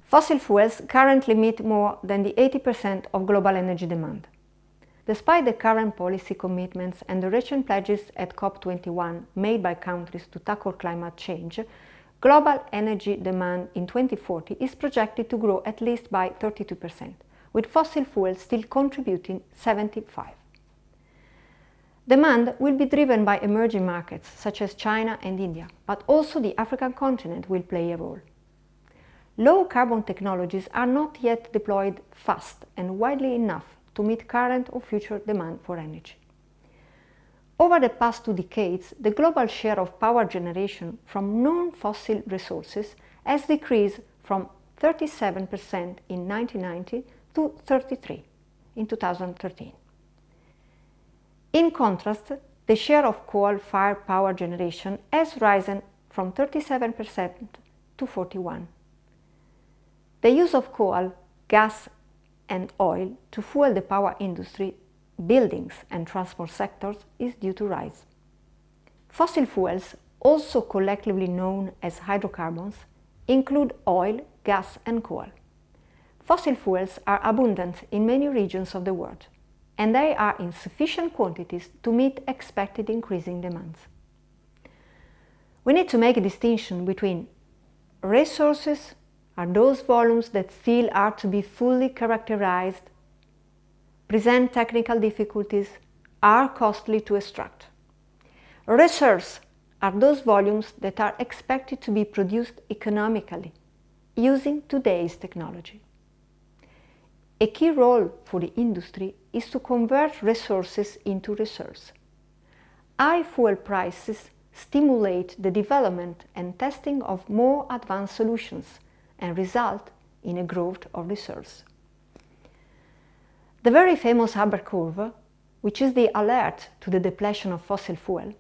Fossil fuels currently meet more than the 80% of global energy demand. Despite the current policy commitments and the recent pledges at COP21 made by countries to tackle climate change, global energy demand in 2040 is projected to grow at least by 32%, with fossil fuels still contributing 75%. Demand will be driven by emerging markets such as China and India, but also the African continent will play a role. Low-carbon technologies are not yet deployed fast and widely enough to meet current or future demand for energy. Over the past 2 decades, the global share of power generation from non-fossil resources has decreased from 37% in 1990 to 33% in 2013. In contrast, the share of coal-fired power generation has risen from 37% to 41%. The use of coal, gas and oil to fuel the power industry, buildings and transport sectors is due to rise. Fossil fuels, also collectively known as hydrocarbons, include oil, gas and coal. Fossil fuels are abundant in many regions of the world, and they are in sufficient quantities to meet expected increasing demands. We need to make a distinction between resources are those volumes that still are to be fully characterized, present technical difficulties, are costly to extract. Reserves are those volumes that are expected to be produced economically, using today's technology. A key role for the industry is to convert resources into reserves. High fuel prices stimulate the development and testing of more advanced solutions and result in a growth of reserves. The very famous Haber curve, which is the alert to the depletion of fossil fuel,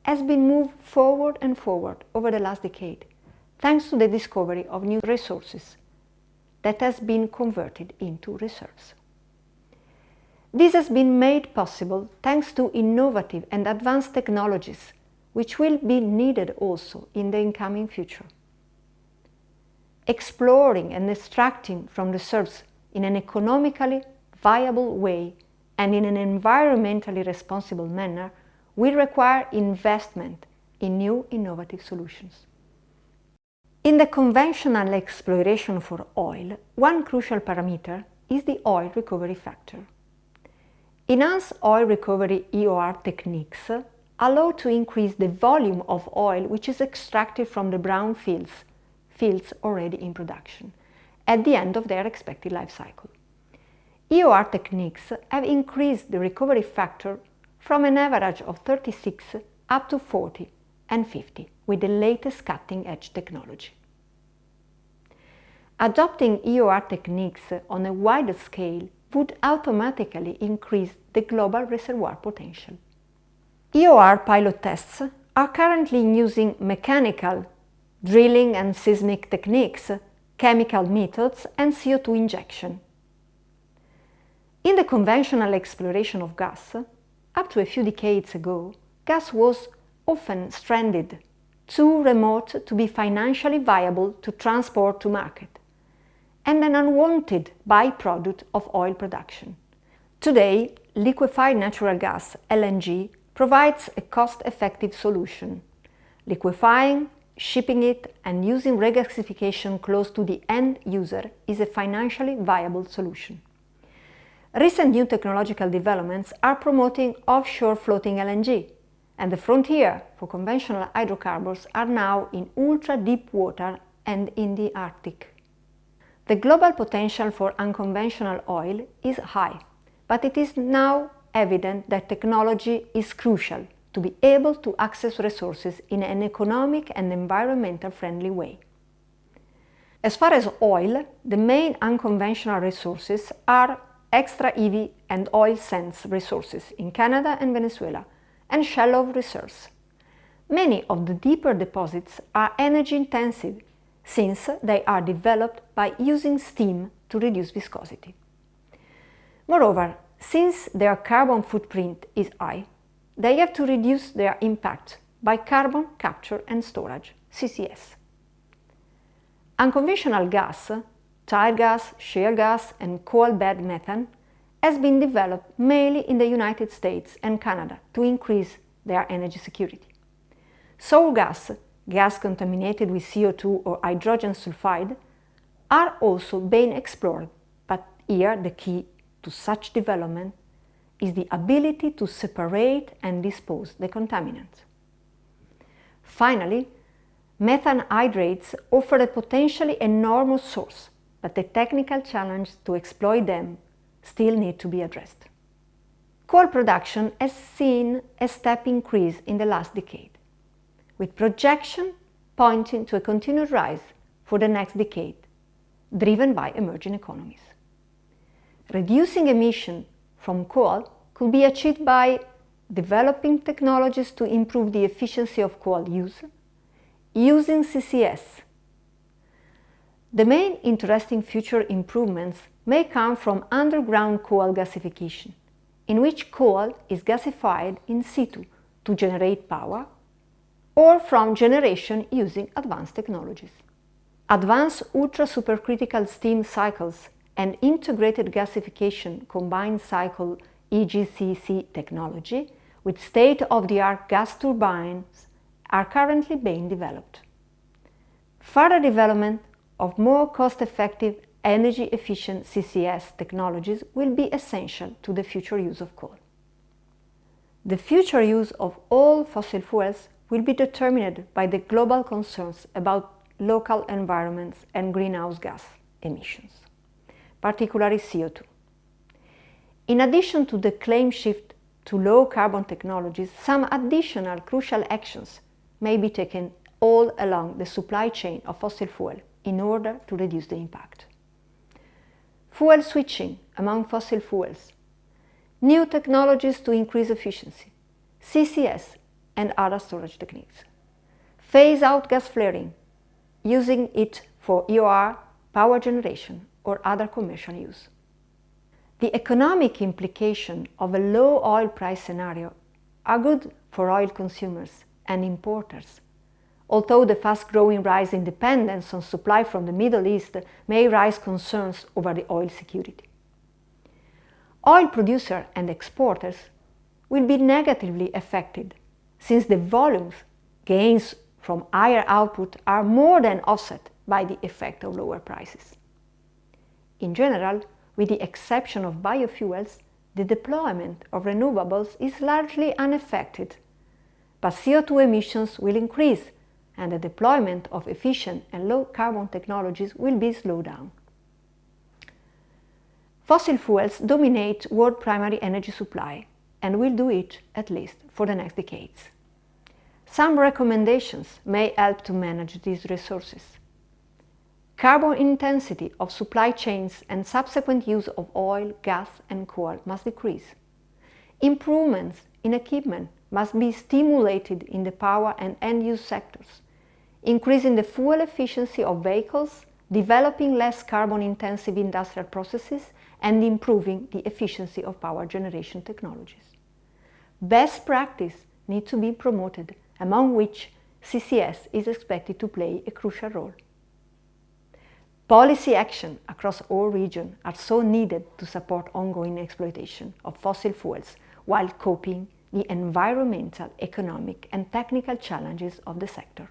has been moved forward and forward over the last decade, thanks to the discovery of new resources that has been converted into reserves. This has been made possible thanks to innovative and advanced technologies, which will be needed also in the incoming future. Exploring and extracting from reserves in an economically viable way and in an environmentally responsible manner will require investment in new innovative solutions. In the conventional exploration for oil, one crucial parameter is the oil recovery factor. Enhanced oil recovery EOR techniques allow to increase the volume of oil which is extracted from the brown fields already in production, at the end of their expected life cycle. EOR techniques have increased the recovery factor from an average of 36 up to 40 and 50 with the latest cutting-edge technology. Adopting EOR techniques on a wider scale would automatically increase the global reservoir potential. EOR pilot tests are currently using mechanical, drilling and seismic techniques, chemical methods and CO2 injection. In the conventional exploration of gas, up to a few decades ago, gas was often stranded, too remote to be financially viable to transport to market, and an unwanted byproduct of oil production. Today, liquefied natural gas, LNG, provides a cost-effective solution. Liquefying, shipping it and using regasification close to the end user is a financially viable solution. Recent new technological developments are promoting offshore floating LNG, and the frontier for conventional hydrocarbons are now in ultra-deep water and in the Arctic. The global potential for unconventional oil is high, but it is now evident that technology is crucial to be able to access resources in an economic and environmental friendly way. As far as oil, the main unconventional resources are extra heavy and oil sands resources in Canada and Venezuela, and shallow reserves. Many of the deeper deposits are energy intensive since they are developed by using steam to reduce viscosity. Moreover, since their carbon footprint is high, they have to reduce their impact by carbon capture and storage, CCS. Unconventional gas tire gas, shale gas, and coal bed methane, has been developed mainly in the United States and Canada to increase their energy security. Sour gas, gas contaminated with CO2 or hydrogen sulfide, are also being explored, but here the key to such development is the ability to separate and dispose the contaminants. Finally, methane hydrates offer a potentially enormous source, but the technical challenge to exploit them still need to be addressed. Coal production has seen a step increase in the last decade, with projection pointing to a continued rise for the next decade, driven by emerging economies. Reducing emission from coal could be achieved by developing technologies to improve the efficiency of coal use, using CCS. The main interesting future improvements may come from underground coal gasification, in which coal is gasified in situ to generate power, or from generation using advanced technologies. Advanced ultra-supercritical steam cycles and integrated gasification combined cycle EGCC technology with state-of-the-art gas turbines are currently being developed. Further development of more cost-effective, energy-efficient CCS technologies will be essential to the future use of coal. The future use of all fossil fuels will be determined by the global concerns about local environments and greenhouse gas emissions, particularly CO2. In addition to the claimed shift to low-carbon technologies, some additional crucial actions may be taken all along the supply chain of fossil fuel in order to reduce the impact. Fuel switching among fossil fuels, new technologies to increase efficiency, CCS and other storage techniques. Phase out gas flaring, using it for EOR, power generation or other commercial use. The economic implications of a low oil price scenario are good for oil consumers and importers, although the fast-growing rise in dependence on supply from the Middle East may raise concerns over the oil security. Oil producers and exporters will be negatively affected, since the volumes gains from higher output are more than offset by the effect of lower prices. In general, with the exception of biofuels, the deployment of renewables is largely unaffected, but CO2 emissions will increase and the deployment of efficient and low-carbon technologies will be slowed down. Fossil fuels dominate world primary energy supply and will do it at least for the next decades. Some recommendations may help to manage these resources. Carbon intensity of supply chains and subsequent use of oil, gas and coal must decrease. Improvements in equipment must be stimulated in the power and end-use sectors, increasing the fuel efficiency of vehicles, developing less carbon-intensive industrial processes, and improving the efficiency of power generation technologies. Best practice needs to be promoted, among which CCS is expected to play a crucial role. Policy action across all regions are so needed to support ongoing exploitation of fossil fuels while coping the environmental, economic and technical challenges of the sector.